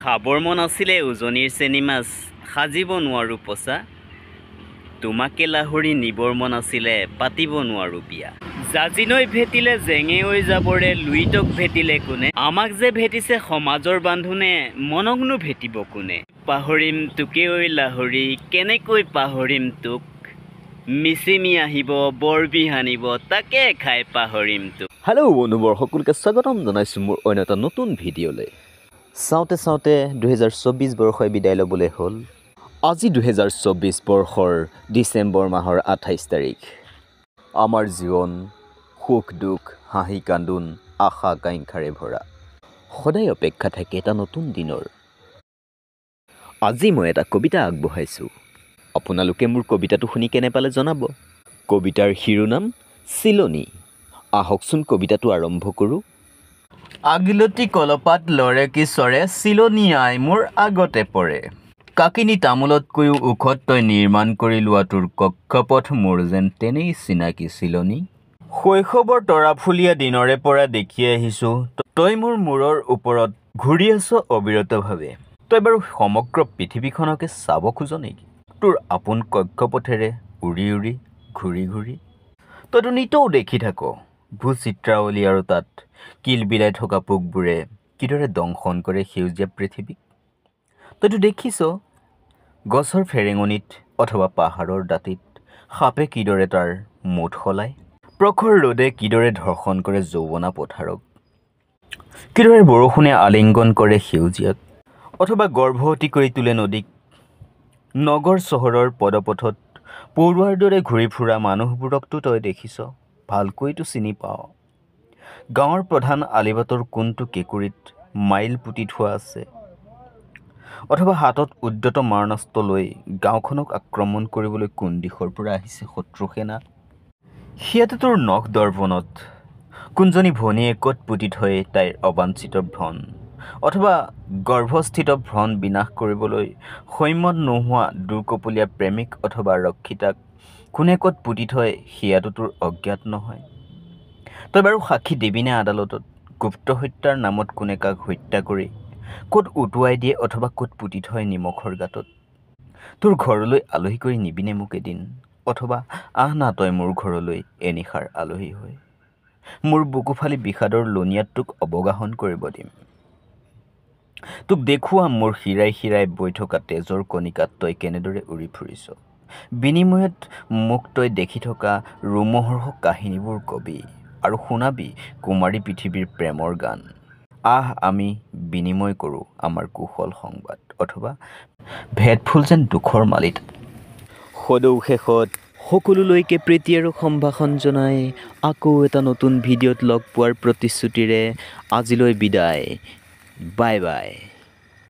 খাবৰ মন আছিলে উজনিৰ চেনি মাছ সাজিব নোৱাৰো পচা তোমাকে লাহৰি নিবৰ মন আছিলে পাতিব নোৱাৰো বিয়া জাজিনৈ ভেটিলে জেঙে হৈ যাবৰে লুইটক ভেটিলে কোনে আমাক যে ভেটিছে সমাজৰ বান্ধোনে মনকনো ভেটিব কোনে পাহৰিম তোকে ঐ লাহৰি কেনেকৈ পাহৰিম তোক মিচিমি আহিব বৰবিহানিব তাকে খাই পাহৰিম তোক হেল্ল' বন্ধুবৰ সকলোকে স্বাগতম জনাইছোঁ মোৰ অন্য এটা নতুন ভিডিঅ'লৈ চাওঁতে 2024 বৰ্ষই বিদায় ল'বলৈ হ'ল আজি 2024 বৰ্ষৰ ডিচেম্বৰ মাহৰ 28 তাৰিখ আমাৰ জীৱন সুখ দুখ হাঁহি কান্দোন আশা আকাংক্ষাৰে ভৰা সদায় অপেক্ষা থাকে এটা নতুন দিনৰ আজি মই এটা কবিতা আগবঢ়াইছোঁ আপোনালোকে মোৰ কবিতাটো শুনি কেনে পালে জনাব কবিতাৰ শিৰোনাম চিলনী আহকচোন কবিতাটো আৰম্ভ কৰোঁ আগিলতি কলপাত লৰে কিশোৰে চিলনী আই মোৰ আগতে পৰে কাকিনী তামোলতকৈও ওখত তই নিৰ্মাণ কৰি লোৱা তোৰ কক্ষপথ মোৰ যেন তেনেই চিনাকি চিলনী শৈশৱৰ তৰাফুলীয়া দিনৰে পৰা দেখি আহিছোঁ তই মোৰ মূৰৰ ওপৰত ঘূৰি আছ অবিৰতভাৱে তই বাৰু সমগ্ৰ পৃথিৱীখনকে চাব খোজ নেকি তোৰ আপোন কক্ষপথেৰে উৰি উৰি ঘূৰি ঘূৰি তইতো নিতৌ দেখি থাক ভূচিত্ৰাৱলী আৰু তাত কিল বিলাই থকা পোকবোৰে কিদৰে দংশন কৰে সেউজীয়া পৃথিৱীক তইতো দেখিছ গছৰ ফেৰেঙনিত অথবা পাহাৰৰ দাঁতিত সাপে কিদৰে তাৰ মুঠ সলায় প্ৰখৰ ৰ'দে কিদৰে ধৰ্ষণ কৰে যৌৱনা পথাৰক কিদৰে বৰষুণে আলিংগন কৰে সেউজীয়াক অথবা গৰ্ভৱতী কৰি তোলে নদীক নগৰ চহৰৰ পদপথত পৰুৱাৰ দৰে ঘূৰি ফুৰা মানুহবোৰকতো তই দেখিছ ভালকৈতো চিনি পাওঁ গাঁৱৰ প্ৰধান আলিবাটৰ কোনটো কেঁকুৰিত মাইল পুতি থোৱা আছে অথবা হাতত উদ্যত মাৰণাস্ত্ৰ লৈ গাঁওখনক আক্ৰমণ কৰিবলৈ কোন দিশৰ পৰা আহিছে শত্ৰু সেনা সিয়াতে তোৰ নখ দৰ্পণত কোনজনী ভনীয়ে ক'ত পুতি থৈ তাইৰ অবাঞ্ছিত ভ্ৰণ অথবা গৰ্ভস্থিত ভ্ৰণ বিনাশ কৰিবলৈ সৈমত নোহোৱা দুৰ্কপলীয়া প্ৰেমিক অথবা ৰক্ষিতাক কোনে ক'ত পুতি থয় সেয়াতো তোৰ অজ্ঞাত নহয় তই বাৰু সাক্ষী দিবিনে আদালতত গুপ্ত হত্যাৰ নামত কোনে কাক হত্যা কৰি ক'ত উটুৱাই দিয়ে অথবা ক'ত পুতি থয় নিমখৰ গাঁতত তোৰ ঘৰলৈ আলহী কৰি নিবিনে মোক এদিন অথবা আহ না তই মোৰ ঘৰলৈ এনিশাৰ আলহী হৈ মোৰ বুকুফালি বিষাদৰ লনিয়াত তোক অৱগাহন কৰিব দিম তোক দেখুৱাম মোৰ শিৰাই শিৰাই বৈ থকা তেজৰ কণিকাত তই কেনেদৰে উৰি ফুৰিছ বিনিময়ত মোক তই দেখি থকা ৰোমহৰ্ষক কাহিনীবোৰ কবি আৰু শুনাবি কুমাৰী পৃথিৱীৰ প্ৰেমৰ গান আহ আমি বিনিময় কৰোঁ আমাৰ কুশল সংবাদ অথবা ভেদফুল যেন দুখৰ মালিত সদৌ শেষত সকলোলৈকে প্ৰীতি আৰু সম্ভাষণ জনাই আকৌ এটা নতুন ভিডিঅ'ত লগ পোৱাৰ প্ৰতিশ্ৰুতিৰে আজিলৈ বিদায় বাই বাই